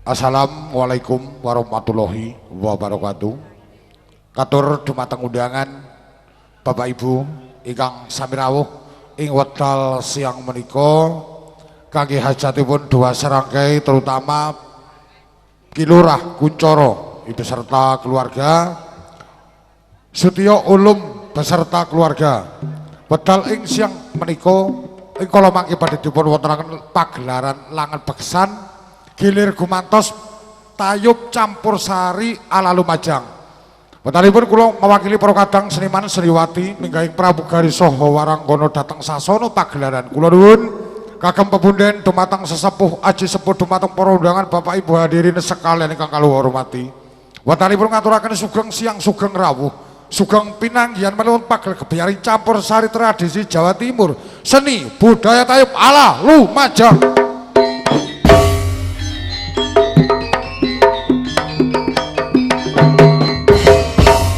Assalamualaikum warahmatullahi wabarakatuh. Katur dumateng undangan Bapak Ibu ingkang sami rawuh ing wekdal siang menika kangge hajatipun dua serangkai terutama Kilurah Kuncoro beserta keluarga, Sutio Ulum beserta keluarga. Wedal ing siang menika ing kala mangke badhe dipun wontenaken pagelaran langan beksan gilir gumantos tayub campur sari ala Lumajang. Wedalipun kula mewakili para kadang seniman Sriwati minggahing pramugari saha waranggono dhateng sasana pagelaran. Kula nuwun kagem pepunden dumateng sesepuh aji sepuh dumateng para undangan Bapak Ibu hadirin sekalian ingkang kula hormati. Wedalipun ngaturaken sugeng siang sugeng rawuh sugeng pinanggihan melihun pagel kebiyaring campur sari tradisi Jawa Timur seni budaya tayub ala Lumajang.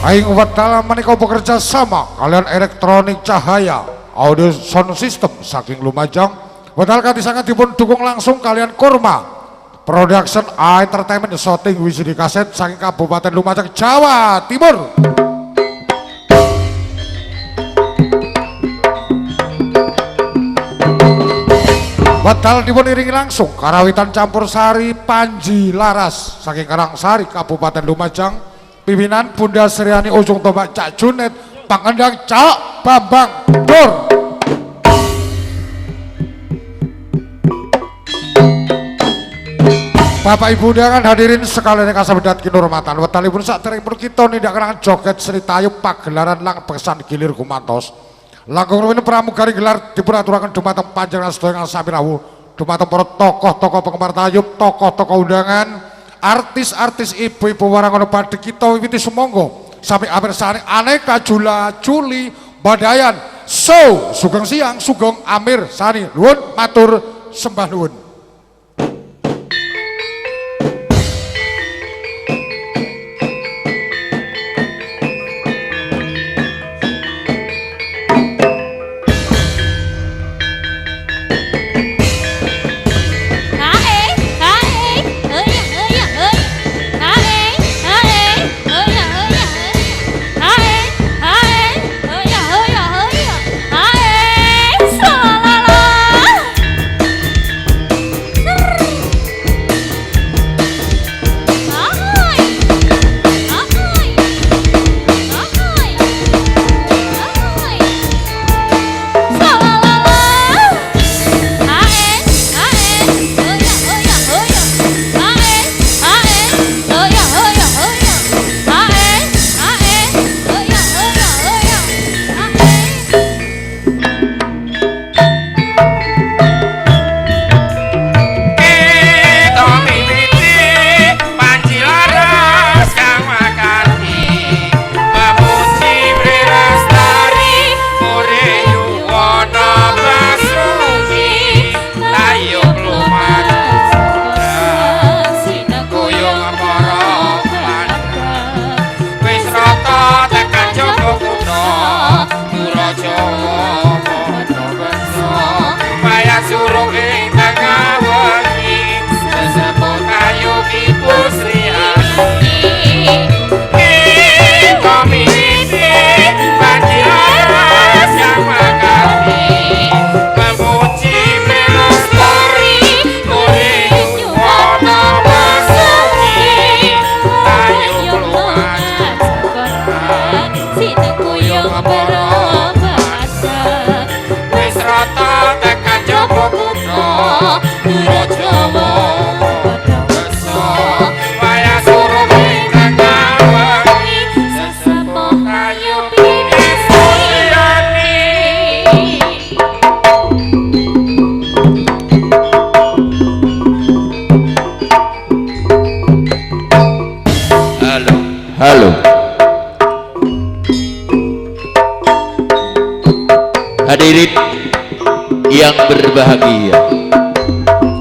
Aing wedal menika bekerja sama kalian elektronik cahaya audio sound system saking Lumajang. Wedal kanthi sangat dipun dukung langsung kalian Kurma Production Entertainment Shooting WCD kaset saking Kabupaten Lumajang Jawa Timur. Wedal dipun iringi langsung karawitan campur sari Panji Laras saking Karangsari Kabupaten Lumajang. Pimpinan Bunda Sriani Ujung Tombak Cak Junet, Pangendang Cak Bambang Dur. Bapak Ibu undangan hadirin sekalian yang kasabedat kinurmatan. Wedalipun saderengipun kita nindakaken joget seni tayub pagelaran lang beksan gilir gumantos. Langkung rumiyin pramugari gelar dipun aturaken dumateng panjenengan sedaya ingkang sami rawuh, dumateng para tokoh-tokoh penggemar tayub, tokoh-tokoh undangan, artis-artis ibu-ibu warangono badhe kita wiwiti sumangga sampai amirsani aneka jula-juli badayan so sugeng siang sugeng amir sani nuwun matur sembah nuwun. Halo. Hadirin yang berbahagia.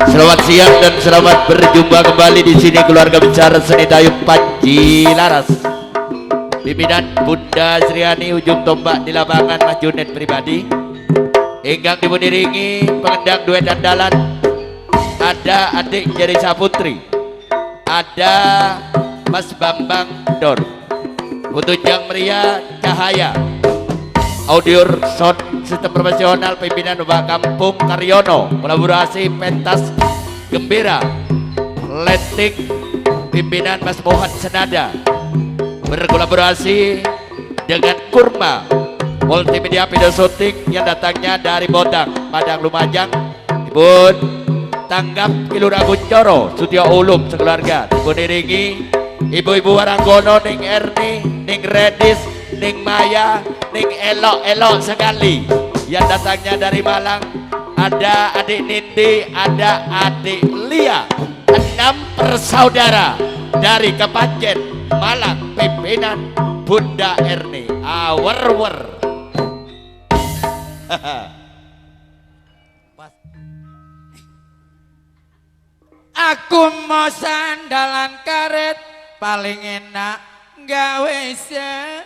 Selamat siang dan selamat berjumpa kembali di sini keluarga besar seni tayub Panji Laras. Pimpinan Bunda Sriani ujung tombak di lapangan Mas Junet pribadi. Ingkang dipuniringi pengendang duet andalan ada adik Jeri Saputri ada Mas Bambang Dor, Kutunjang Meriah Cahaya, Audio Sound Sistem Profesional pimpinan Bapak Kampung Karyono, kolaborasi pentas Gembira, Letik pimpinan Mas Mohan Senada, berkolaborasi dengan Kurma Multimedia Video Shooting yang datangnya dari Bodang, Padang Lumajang. Ibun tanggap Kilura Kuncoro, Studio Ulum sekeluarga. Ibun iringi ibu-ibu Waranggono, Ning Erni, Ning Redis, Ning Maya, Ning elok-elok sekali yang datangnya dari Malang. Ada adik Nindi, ada adik Lia, 6 bersaudara dari Kepanjen Malang, pimpinan Bunda Erni Awerwer. Aku mau sandalan karet paling enak gawe sepatu.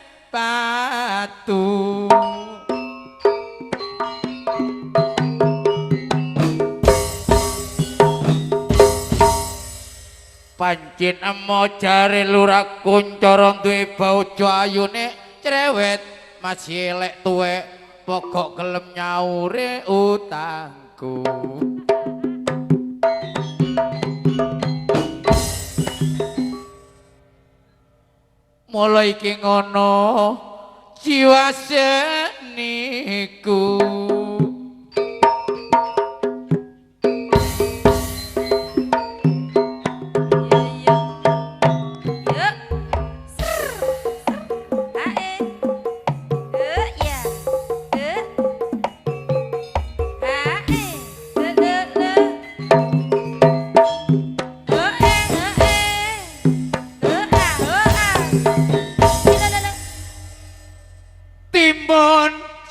Pancen emo jare Lurah Kuncoro duwe bojo ayune cerewet, masih elek tuwek pokok gelem nyaure utangku. Mulai iki ngono jiwa seniku.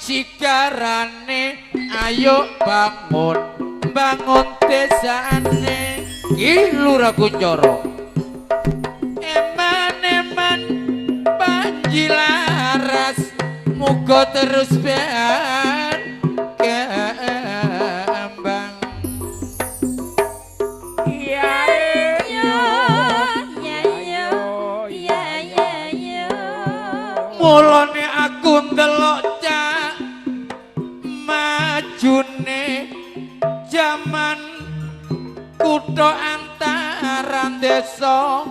Sikarane ayo bangun bangun desane Lurah Kuncoro, eman-eman panjilaras muga terus berkembang. Ya mulane aku ndelok majune jaman kutha antaran desa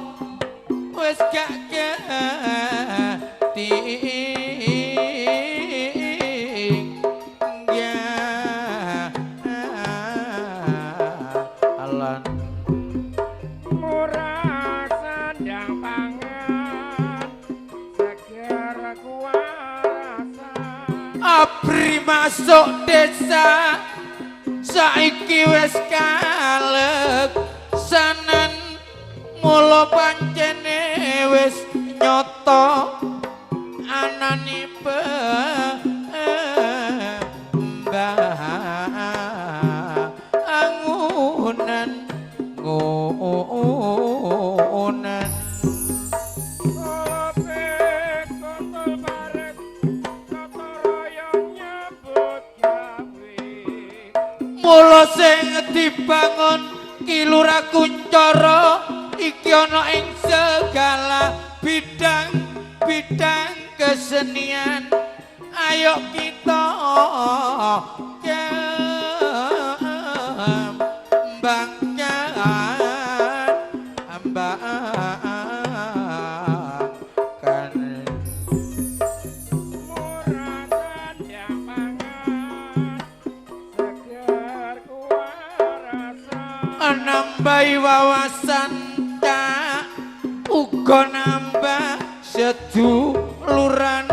wis gak ketinggalan. Murah sandang pangan seger kuarasa abri masuk desa saiki wis kaleksanan, mula pancene wis nyata anane pembangunan ngunan. Mula sing dibangun Lurah Kuncoro iki ana ing segala bidang kesenian. Ayo kita nambahi wawasan tak uga nambah seduluran.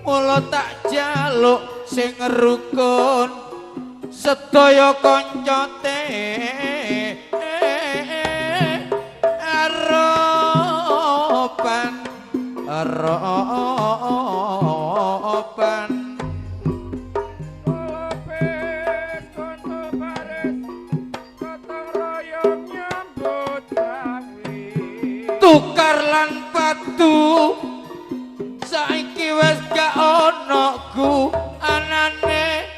Mula tak jaluk sing rukun sedaya kanca aropan tukar lan padu saiki wis gak ana ku anane.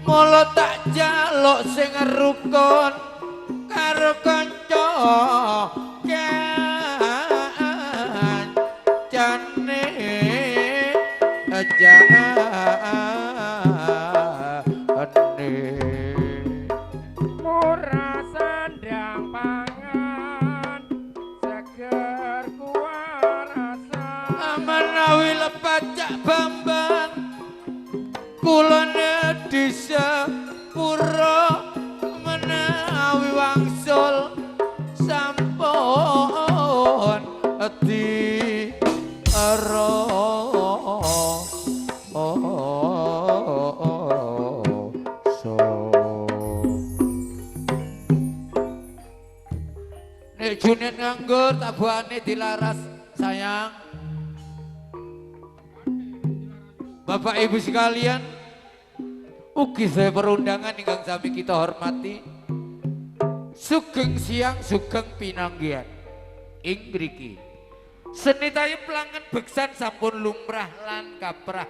Mula tak jaluk sing rukun karo kanca Cak Bambang kulone desa pura menawi wangsul sampun di nek Junet nganggur tabuhane dilaras sayang. Bapak Ibu sekalian, ugi saya perundangan ingkang sami kita hormati. Sugeng siang, sugeng pinanggihan. Ing mriki seni tayub pelangan beksan sampun lumrah lan kaprah.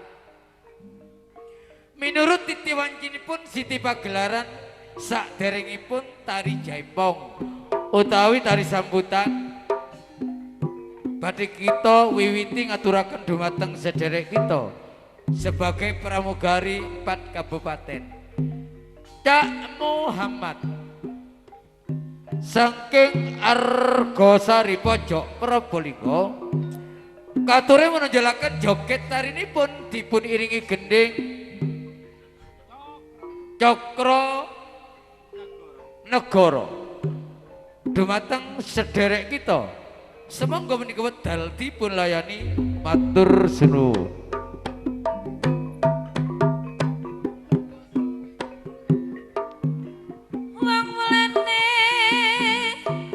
Minurut titi wancinipun Siti Pagelaran sakderengipun tari jaipong utawi tari sambutan badhe kita wiwiti ngaturaken dumateng sederek kita sebagai pramugari 4 kabupaten. Cak Muhammad saking Argosari Pojok Probolinggo kature menonjolaken joget tarinipun dipun iringi gending Cokro Negara dumateng sederek kita. Semangga menika wedal dipun layani matur sunuwun.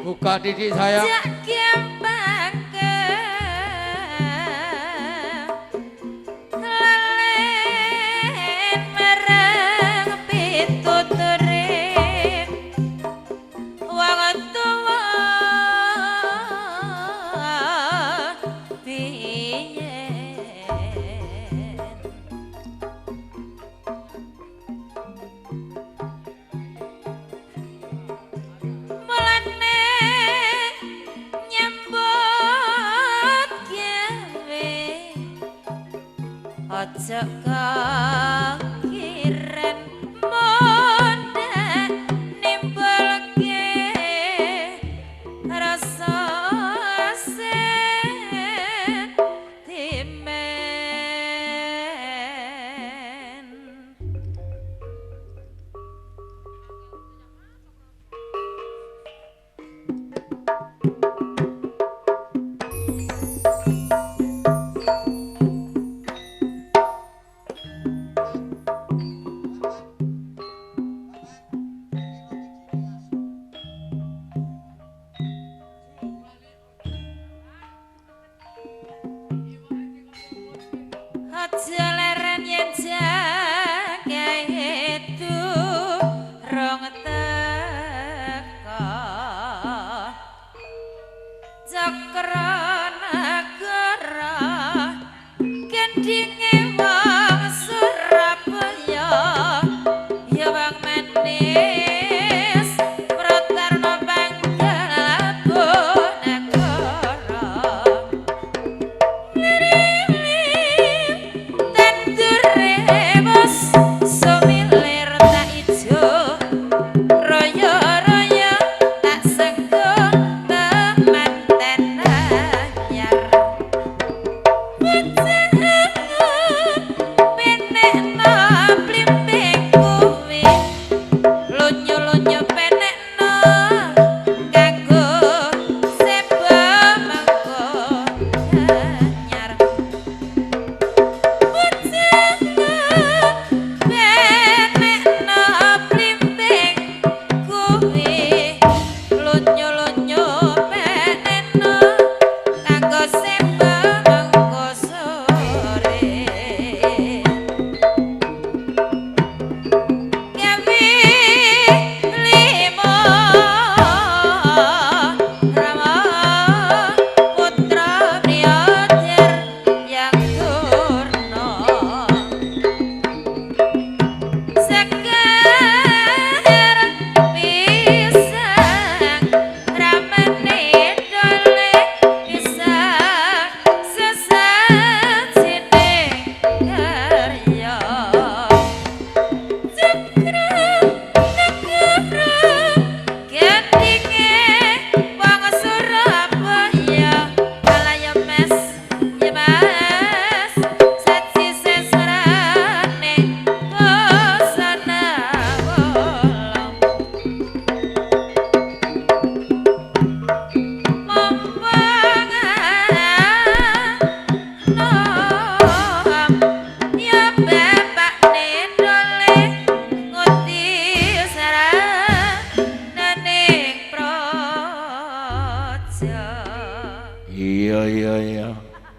Buka didik sayang. Ojo kakiren mondhek nimbulke rasa sentimen. Aja leren yen jaga itu rong teka Cakra Negara gendinge wong Surabaya ya wong manis Pratarna Panggal Bonegoro.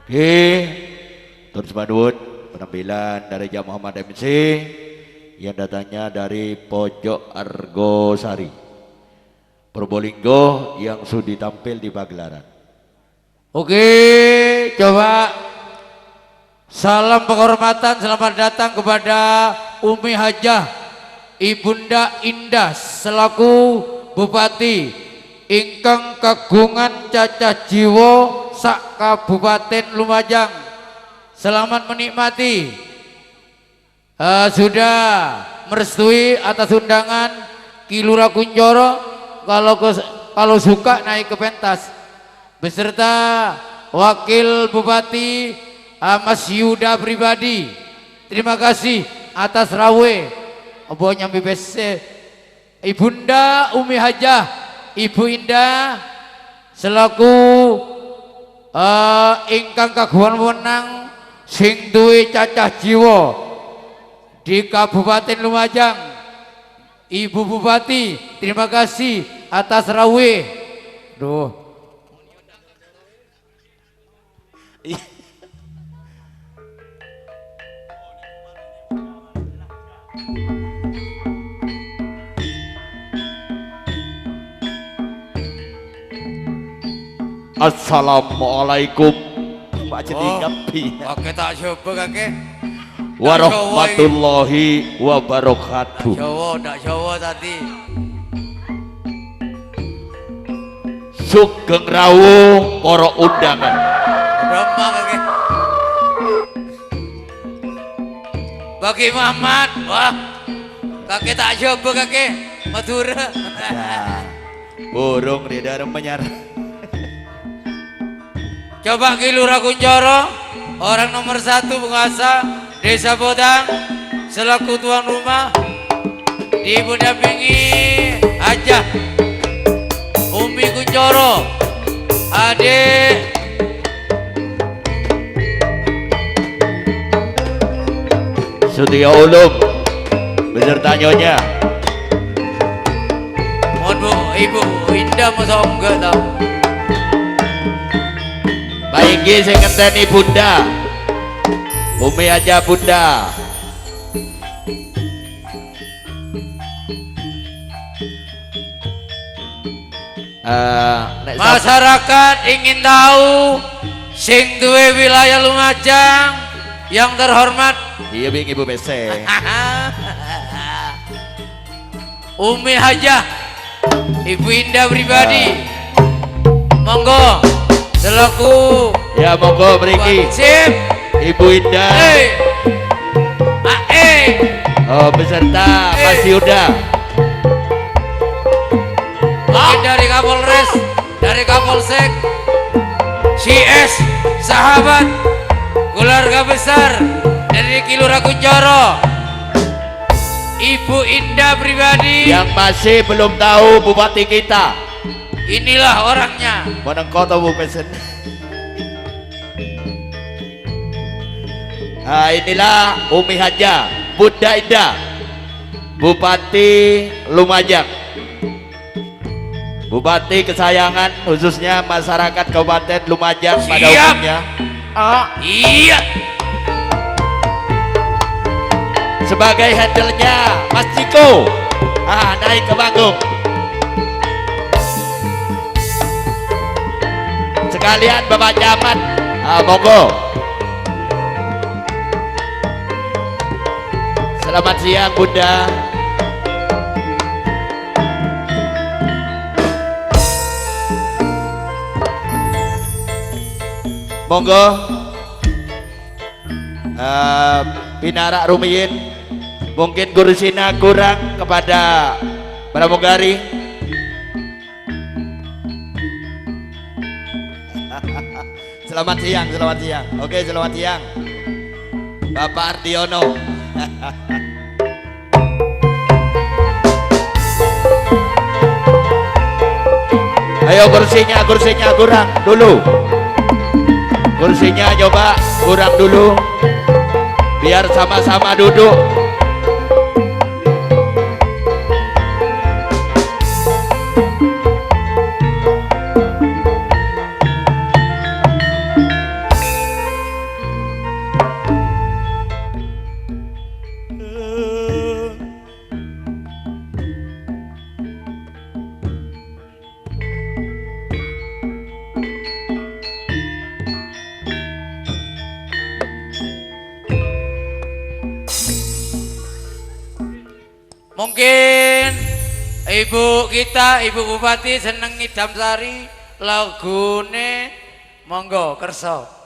Oke, terus Madun penampilan dari Jam Muhammad MC yang datangnya dari pojok Argosari Probolinggo yang sudi tampil di pagelaran. Oke, coba salam penghormatan, selamat datang kepada Umi Hajah Ibunda Indah selaku Bupati ingkang kagungan cacah jiwa sak Kabupaten Lumajang. Selamat menikmati. Sudah merestui atas undangan Ki Lurah Kunchoro, kalau suka naik ke pentas beserta Wakil Bupati Mas Yuda pribadi. Terima kasih atas rawe obo nyambi bese Ibunda Umi Hajah Ibu Indah selaku ingkang kagungan wewenang sing duwe cacah jiwa di Kabupaten Lumajang. Ibu Bupati, terima kasih atas rawe. Duh. Assalamualaikum Pak Jadi Kapi Oke tak coba kakek. warahmatullahi wabarakatuh. Tak Jawa tadi. Sugeng rawuh para undangan. Brahma kakek. Bagi Muhammad, wah, kakek tak coba kakek. Madura. Burung di dalam menyar. Coba Ki Lurah Kunchoro, orang nomor 1 penguasa Desa Bodang selaku tuan rumah didampingi Hajah Umi Kunchoro, adik Setia Ulum beserta nyonya. mohon Bu, Ibu Indah masa enggak tahu. Baik saya ngenteni Bunda Umi aja Bunda. Masyarakat ingin tahu sing duwe wilayah Lumajang yang terhormat Iya bing Ibu BC. Umi Hajah Ibu Indah pribadi, monggo selaku Ya monggo mriki Sip Ibu Indah oh, beserta Mas Yuda. mungkin dari Kapolres, dari Kapolsek, CS, sahabat, keluarga besar dari Ki Lurah Kunchoro, Ibu Indah pribadi. Yang masih belum tahu bupati kita, Inilah orangnya. Monengkoto Bu pesen. Nah, inilah Umi Hajah Bunda Indah Bupati Lumajang, Bupati kesayangan khususnya masyarakat Kabupaten Lumajang pada Siap. umumnya. Iya. Sebagai handle-nya Mas Ciko naik ke panggung. Sekalian Bapak Camat monggo. Selamat siang Bunda. Monggo Pinarak Rumiyin, mungkin kursinya kurang kepada pramugari. Selamat siang, selamat siang. Oke, selamat siang Bapak Ardiono. Ayo kursinya kurang dulu. Kursinya coba kurang dulu. Biar sama-sama duduk. Ibu kita, Ibu Bupati seneng ngidam sari lagune monggo kerso.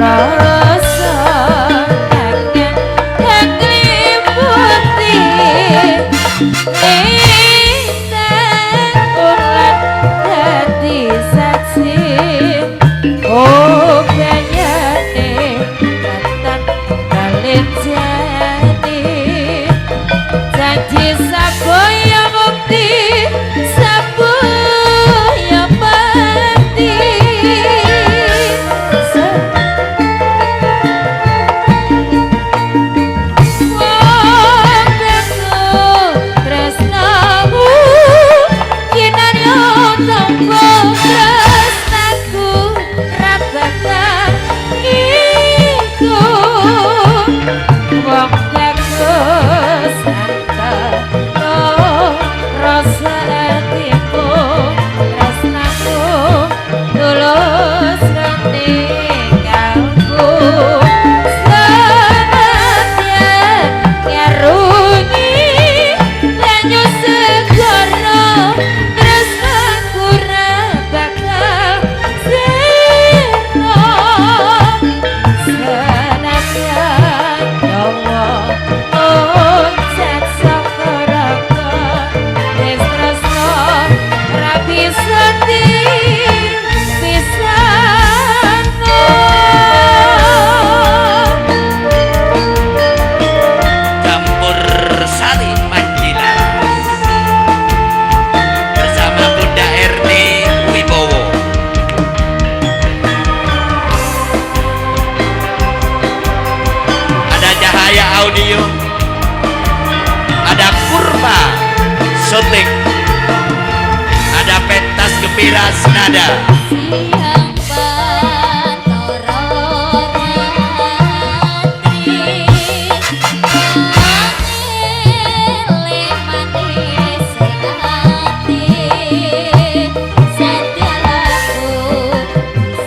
Rasa kangen kangen putih Audio, ada Kurma Syuting, ada Pentas Gembira Senada. Siang Bathara Ratri Pangelih manis hati Setialaku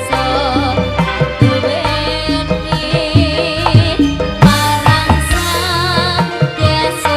so duweni marang sang desolasi rasa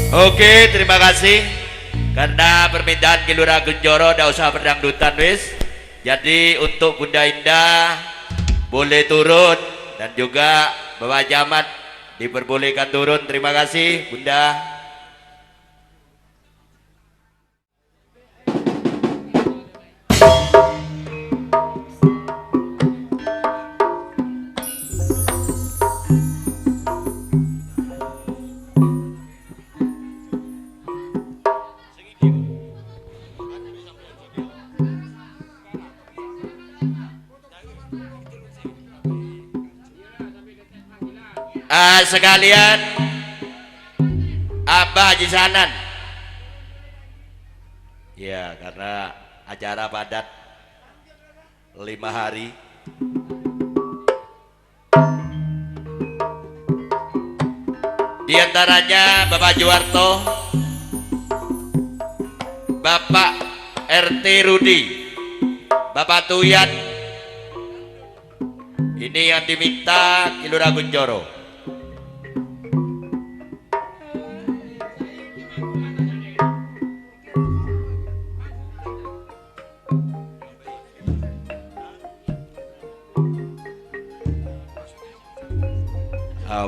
Oke, terima kasih. Karena permintaan Kilura Gunjoro ada usaha perdangdutan wis. Jadi untuk Bunda Indah boleh turun dan juga Bapak Jamat diperbolehkan turun. Terima kasih Bunda. Sekalian Abah Haji Sanan ya, karena acara padat 5 hari. Di antaranya Bapak Juwarto, Bapak RT Rudi, Bapak Tuyat. Ini yang diminta Kilura Gunjoro.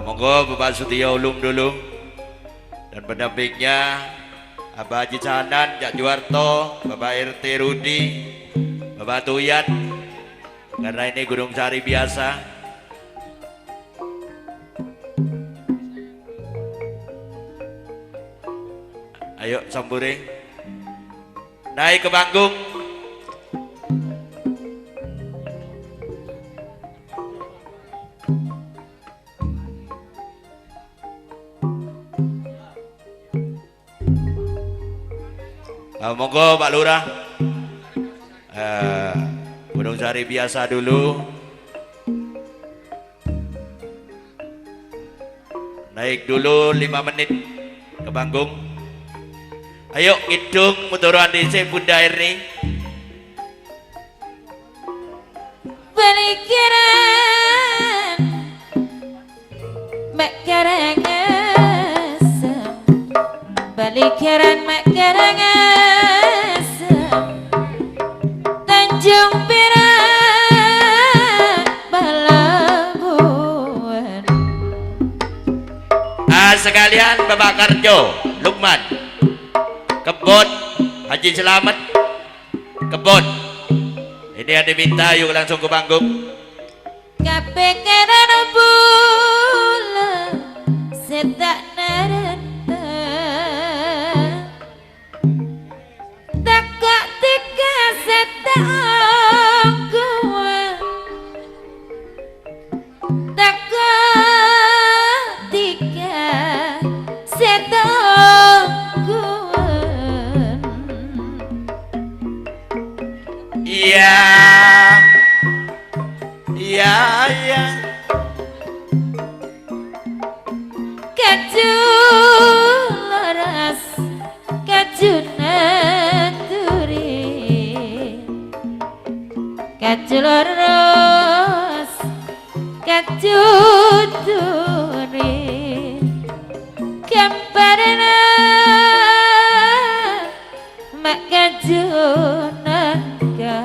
Monggo Bapak Sutio Ulum dulu dan pendampingnya Abah Haji Sanan, Cak Juwarto, Bapak RT Rudi, Bapak Tuyat, karena ini Gunung Sari biasa. Ayo samburing naik ke panggung. Monggo Pak Lurah, Gunung Sari biasa dulu, naik dulu 5 menit ke panggung. Ayo ngidung muturan dhisik Bunda Erni. Balikiran mek karangasem, balikiran mek karangasem, dan ujung pirang pelabuhan. Sekalian Bapak Karjo, Lukman, Kebon, Haji Selamat, Kebon. Ini yang diminta, yuk langsung ke panggung. Kepikiran bulan setak narenta, takak tiga setak angkuan, takak tiga setak angkuan. Iya, iya, iya. Kaju laras, kaju naturi, kaju laras, kaju turi, kemparana mak kaju naga.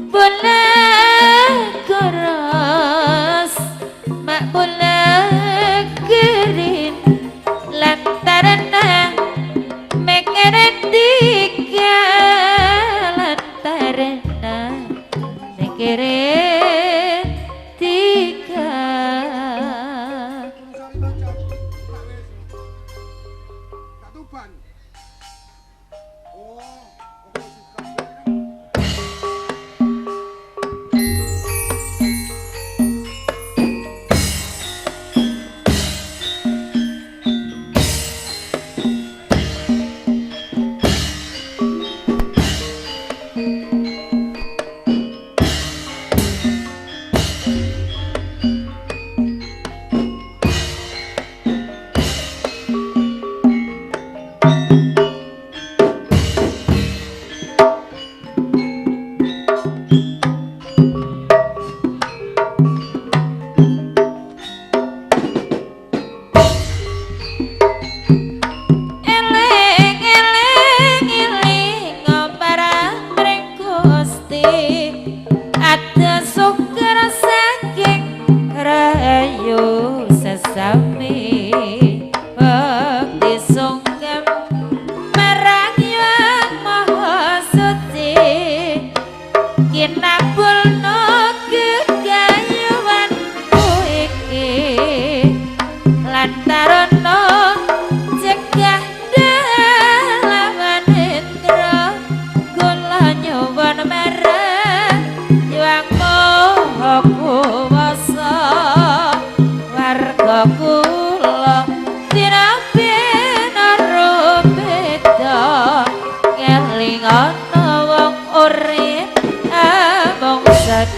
Bola keras, mak bola kering, lantaran mekeret tiga, lantaran mekeret tiga. Kali ngono wong urip amung sak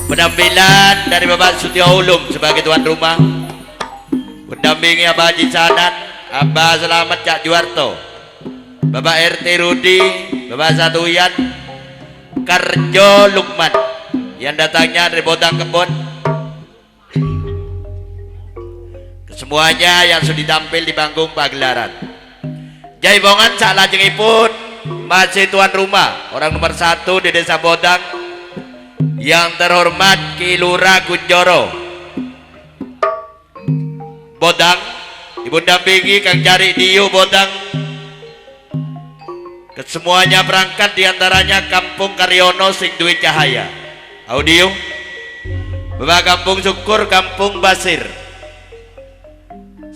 Penampilan dari Bapak Sutio Ulum sebagai tuan rumah, mendampingi Abah Haji Sanan, Abah Selamat Cak Juwarto, Bapak RT Rudi, Bapak Satuyan Karjo Lukman yang datangnya dari Bodang Kebon. Semuanya yang sudah tampil di panggung pagelaran. Jaibongan sak lajengipun masih tuan rumah orang nomor 1 di Desa Bodang yang terhormat Ki Lurah Kunjoro Bodang, ibu dampingi Kang Jari Diu Bodang. Kesemuanya berangkat diantaranya Kampung Karyono sing duwe cahaya audio, Bapak Kampung Syukur, Kampung Basir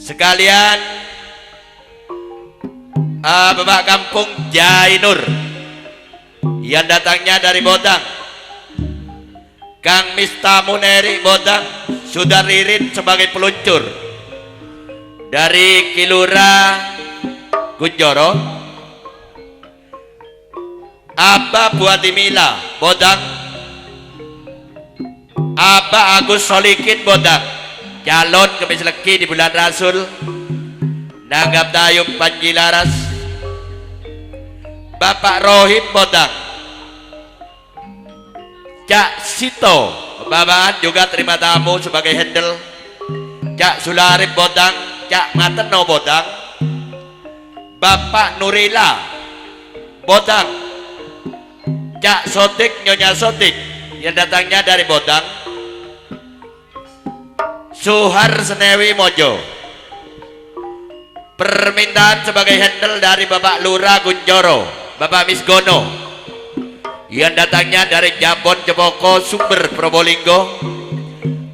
sekalian, Bapak Kampung Jainur yang datangnya dari Bodang, Kang Mista Muneri Bodang sudah ririt sebagai peluncur dari Kilura Kunjoro, Abah Buatimila Bodang, Abah Agus Solikin Bodang, calon kemis leki di bulan Rasul, nanggap dayung Panji Laras, Bapak Rohim Bodang, Cak Sito Babahan juga terima tamu sebagai handle, Cak Sularip Bodang, Cak Mateno Bodang, Bapak Nurila Bodang, Cak Sotik Nyonya Sotik yang datangnya dari Bodang, Suhar Senewi Mojo. Permintaan sebagai handle dari Bapak Lurah Kunjoro, Bapak Misgono yang datangnya dari Jabon Jepoko Sumber Probolinggo.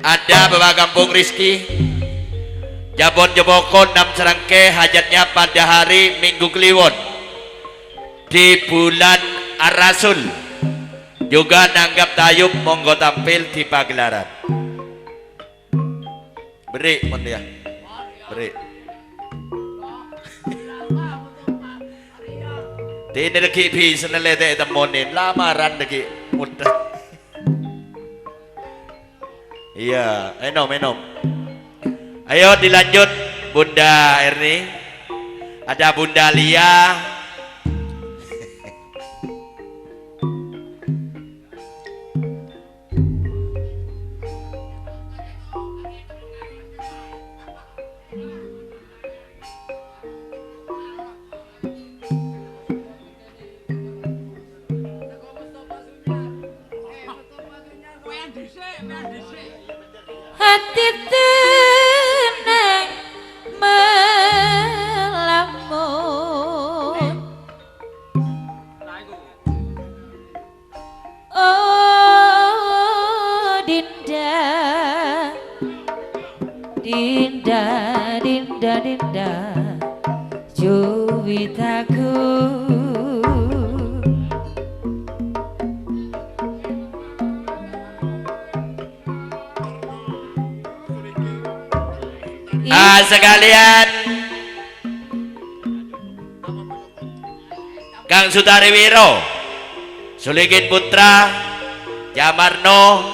Ada Bapak Kampung Rizki Jabon Jepoko 6 Serangke, hajatnya pada hari Minggu Kliwon di bulan Ar-Rasul, juga nanggap tayub monggo tampil di pagelaran. Beri mon ya, beri. Ini deki bisa nelete temonin lamaran deki mudah. Iya, minum. Ayo dilanjut Bunda Erni, ada Bunda Lia. Hati tenang melamun, oh Dinda, Dinda, Dinda, Dinda, Juwitaku. Sekalian Kang Sutari Wiro, Sulikin Putra, Jamarno,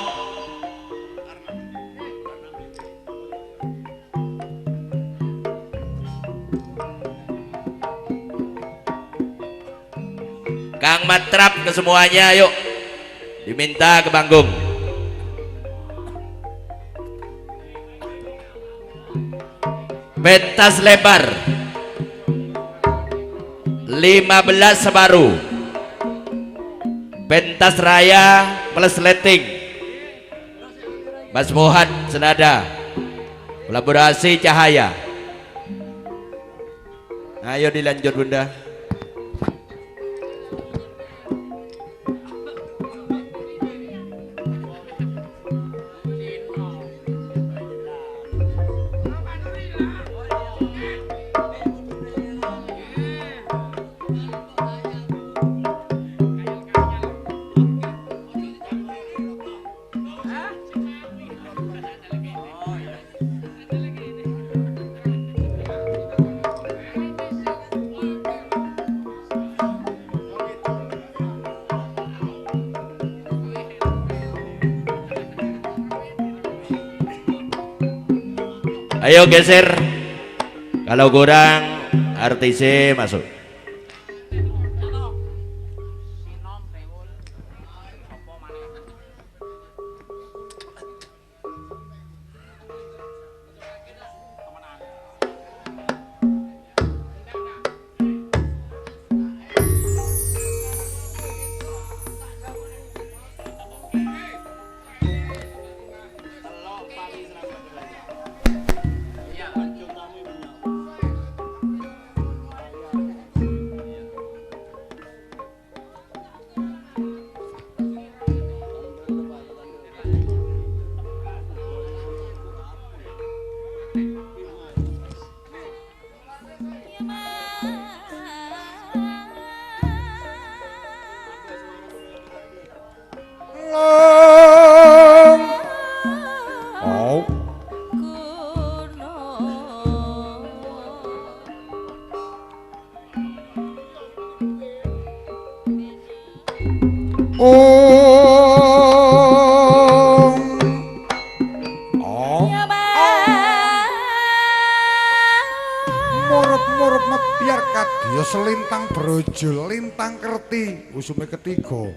Kang Matrap, kesemuanya yuk diminta ke panggung. Pentas lebar 15 sebaru, pentas raya plus letting, Mas Mohan senada, kolaborasi cahaya. Ayo dilanjut Bunda. Ayo geser. Kalau kurang artisnya masuk. Oh, oh, murut-murut biar kadya selintang brojol lintang kerti usume ketiga.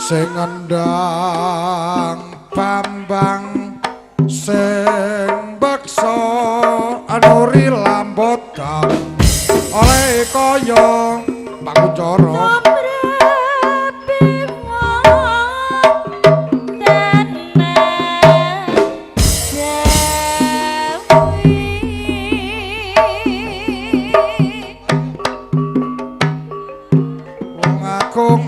Sing ngendang Bambang sing beksa anuri lambotan oleh kaya Pakucara wong agung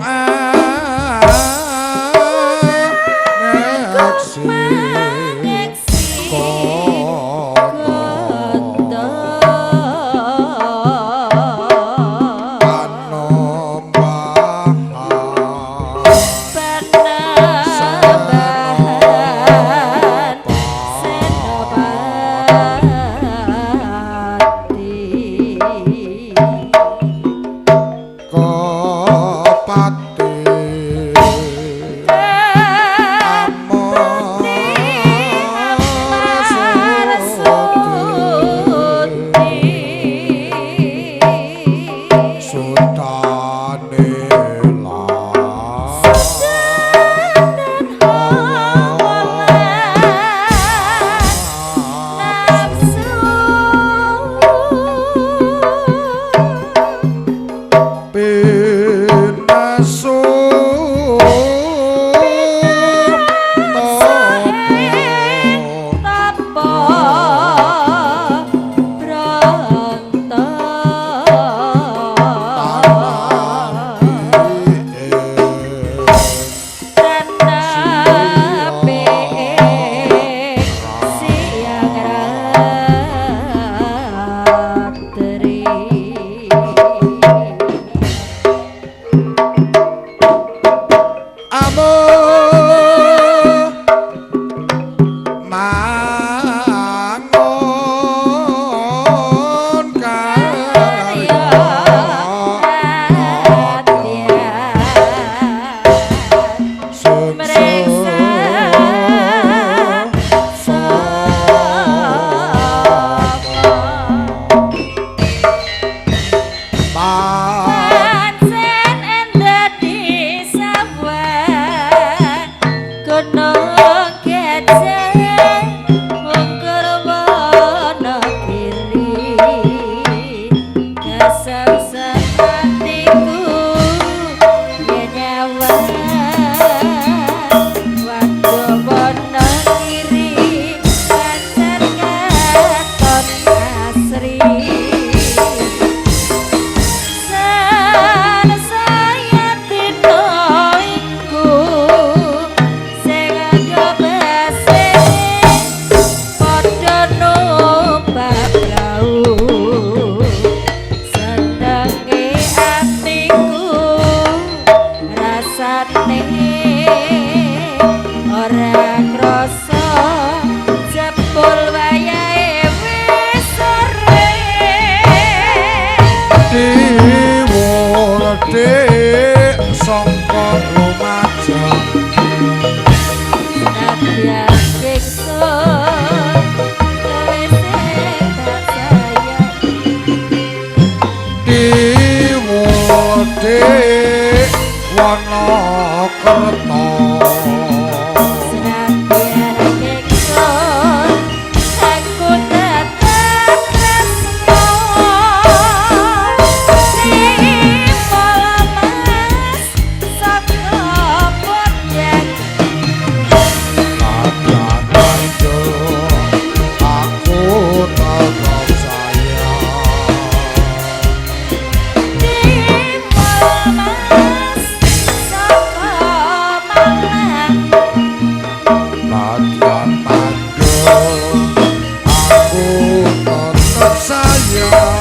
lumajang Nadyan siksa gawe sing tak sayang diwode Wonokerto Senadyan siksa aku tetap tresno Nimo lemas saka podyan Nadyan banjur aku tetap sayang Nimo lemas saka malang Nadyan banjur aku tetap sayang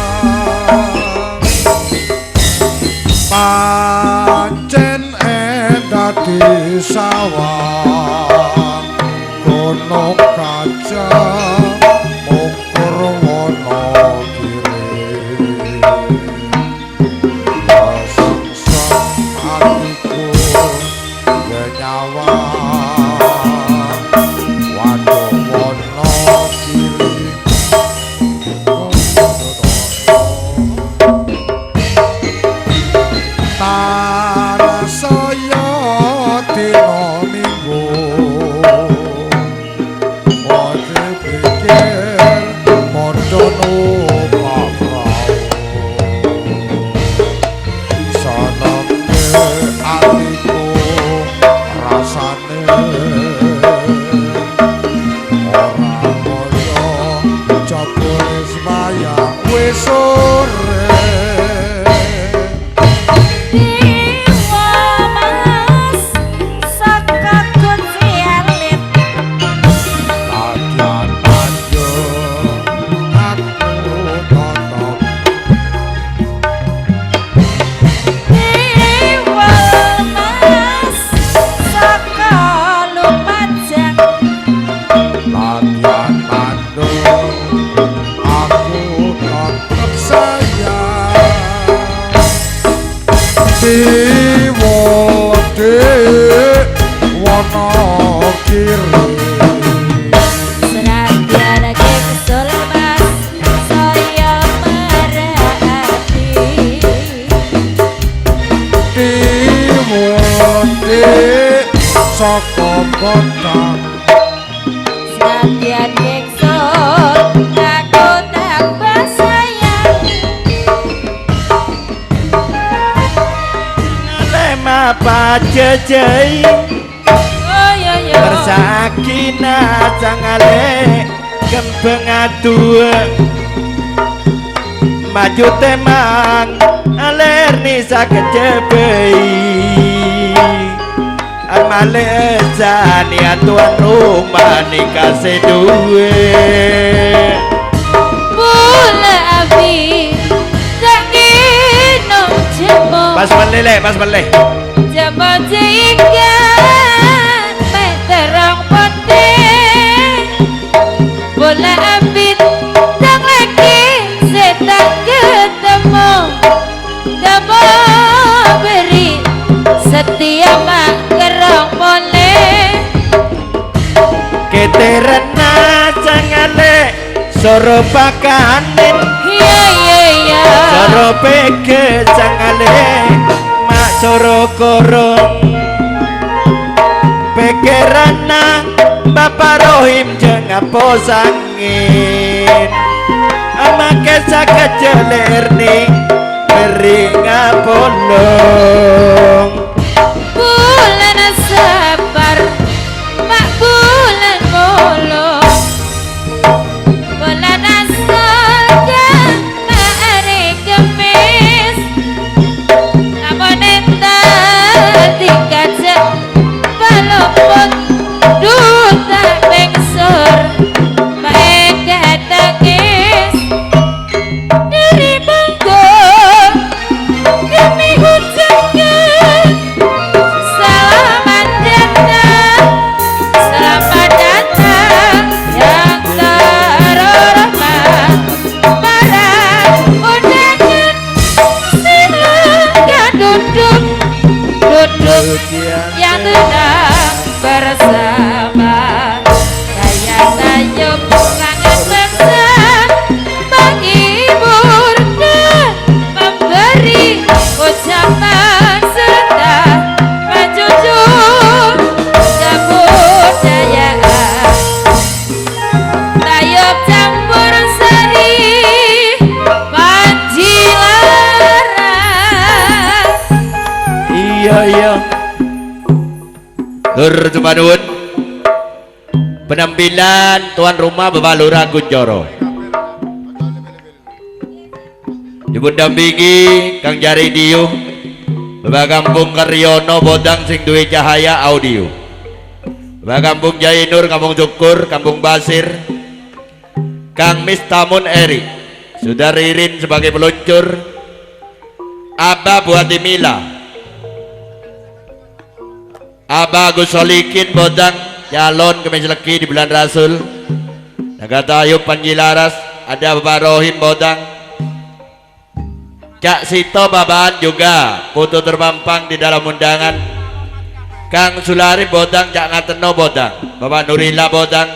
pancen dadi sawang kono kaca ukur wono kiri sengsem hatiku ya nyawa waduh wono kiri tanah saya dino minggu ode pikir podo numpak perahu senenge atiku rasane ora kaya jebul sembayang wis sore Nimo lemas saka kucialit Nadyan banjur aku tetep Nimo lemas saka lumajang Nadyan banjur aku tetep sayang diwode Wonokiri Senadyan siksa lemas saya merhati diwode saka kota Senadyan siksa aku tambah sayang Lema pajejai Oh yo yo bersakina cangale kembeng adua maju temang aler nisa kejebei amale jani atuan rumah nikah seduwe Bula api Tanginong jemo pas meleleh Jemo jinggan May terang putih Bula api Tang lagi Setang ketemu Temu beri Setia mak kerong boleh keterena cangale soro pakanen Iya iya iya soro peke cangale mak soro korong pekerana Bapak Rohim jeung aposangin amake sakejeler ning beri ngapolong Bulan sabar Mak bulan bolong Bulan asalkan Hari kemis Namun entar dikaca Walaupun duta bengsur Baik nangis Dari bangkok Demi hujan Jaya. Tur Tumanuwun penampilan tuan rumah Bapak Lurah Kunchoro dipundampingi Kang Jari Diyu, Bapak Kampung Karyono Bodang sing duwe cahaya audio, Bapak Kampung Jai Nur, Kampung Syukur, Kampung Basir, Kang Mistamun Eri, Saudara Ririn sebagai peluncur, Abah Buati Mila, Abah Gus Solikin Bodang calon kemis legi di bulan Rasul, Nagata Ayub Panjilaras, ada Bapak Rohim Bodang, Cak Sito Babaan juga foto terpampang di dalam undangan, Kang Sulari Bodang, Cak Ngateno Bodang, Bapak Nurila Bodang,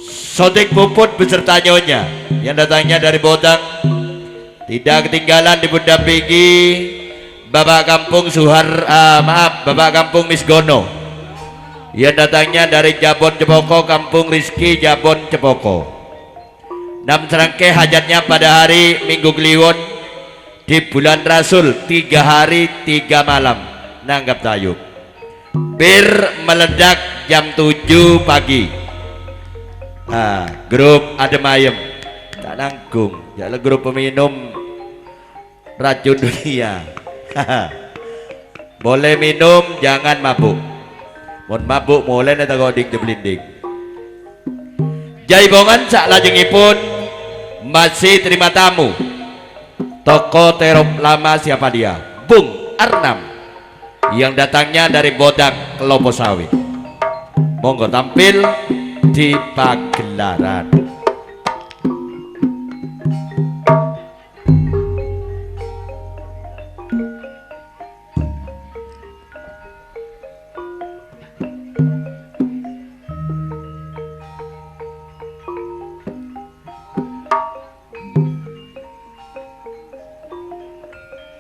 Sotik Puput beserta nyonya yang datangnya dari Bodang. Tidak ketinggalan dipundampingi Bapak Kampung Bapak Kampung Misgono yang datangnya dari Jabon Cepoko, Kampung Rizki Jabon Cepoko. 6 serangkai hajatnya pada hari Minggu Kliwon di bulan Rasul, 3 hari 3 malam nanggap tayub. Bir meledak jam 7 pagi. Grup Adem Ayem tak nanggung, ya grup peminum racun dunia. Boleh minum, jangan mabuk. Mohon mabuk mulai neta goding jeblinding. Jaibongan sak lajengipun masih terima tamu. Toko terop lama siapa dia? Bung Arnam yang datangnya dari Bodang Kelopo Sawit. Monggo tampil di pagelaran.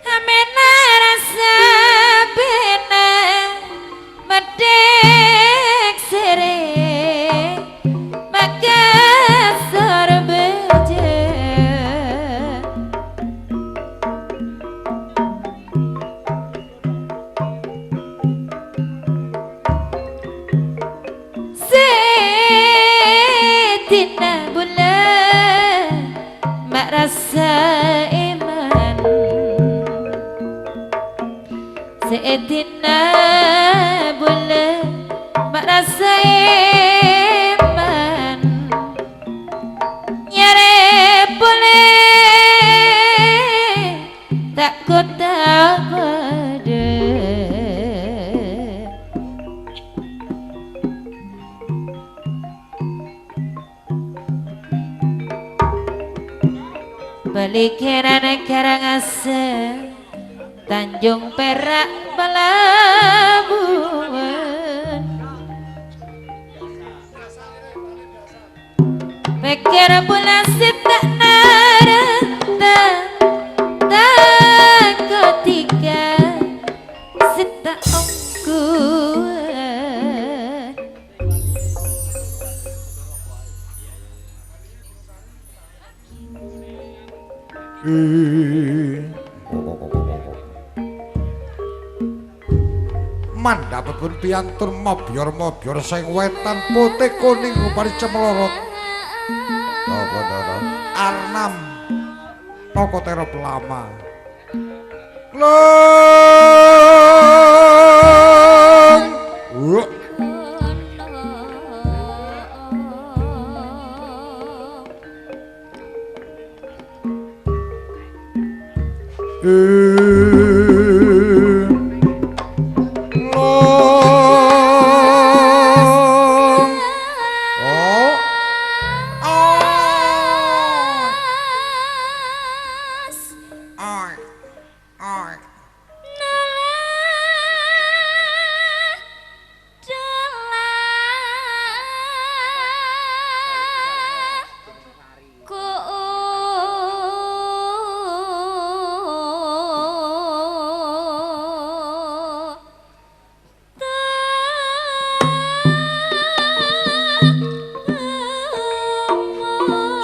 Amena rasa bena medek sere maka sorbeje setina bulan mak rasa iman setina bulan mak rasa iman nyare boleh tak kota pada balik kerana Karangasem Tanjung Perak Pelabuhan pikir pula tak narata tak ketika sita ongkuan Mandhapat pun piantun mobyor sing wetan putih kuning rupane cemlorot. Arnam toko terop lama. Long.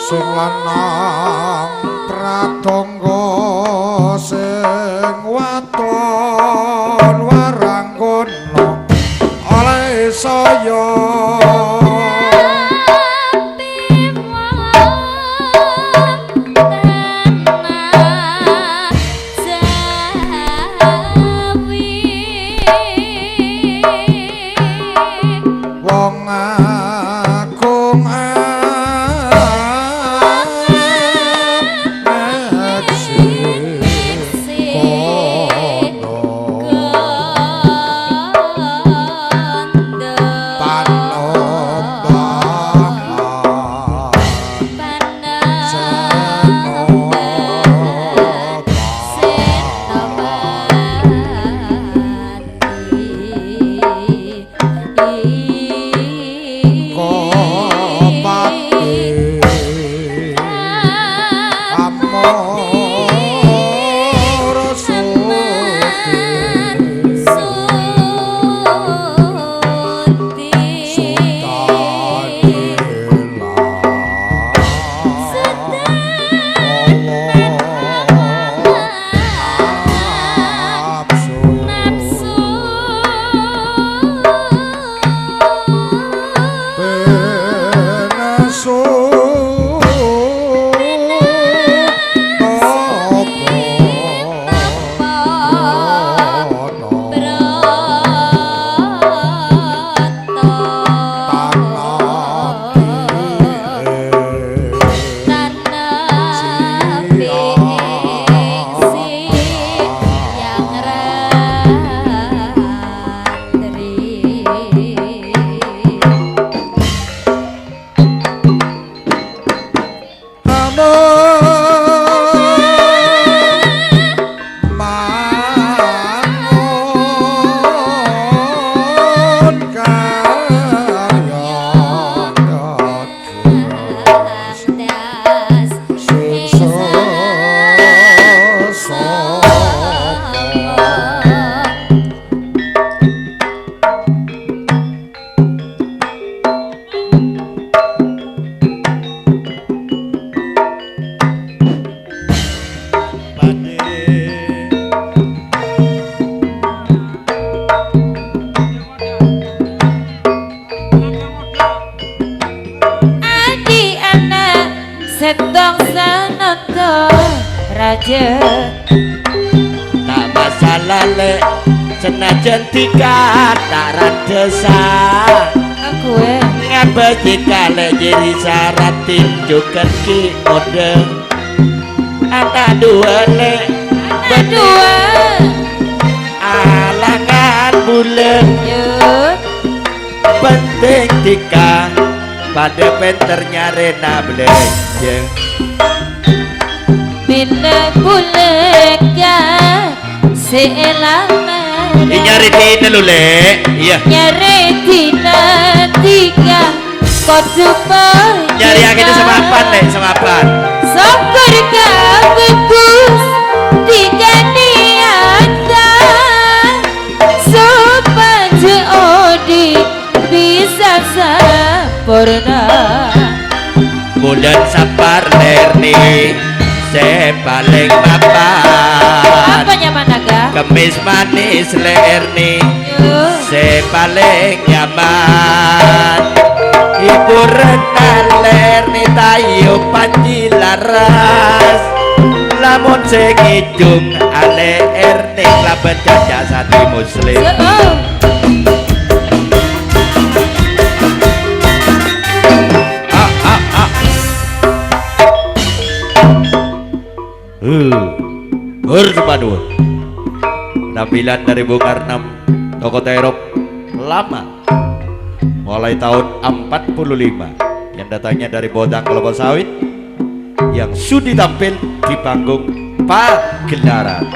Sing lanang pratangga sing waton balik senajan dikata radesa Aku ngabas dikale jadi syarat tinjukan ki mode anak dua le Berdua alangan bulan Yuk penting tika pada penternya Rena belejeng Bila bulega Selama nyari tina lu le iya Nyari tina tiga Kodupa nyari yang itu sama apa le sama apa Sokor kabekus Tiga niata Supaya Odi bisa sempurna bulan sapar lerni se paling papan Apa nyaman naga? kemis manis lerni Yuk se paling nyaman ibu renal lerni tayo panji laras lamun sing ijung ale erni klaben jajak sati muslim Berdepan penampilan dari Bung Arnam tokoh terop lama mulai tahun 45 yang datangnya dari Bodang Kelapa Sawit yang sudah tampil di panggung Pagelaran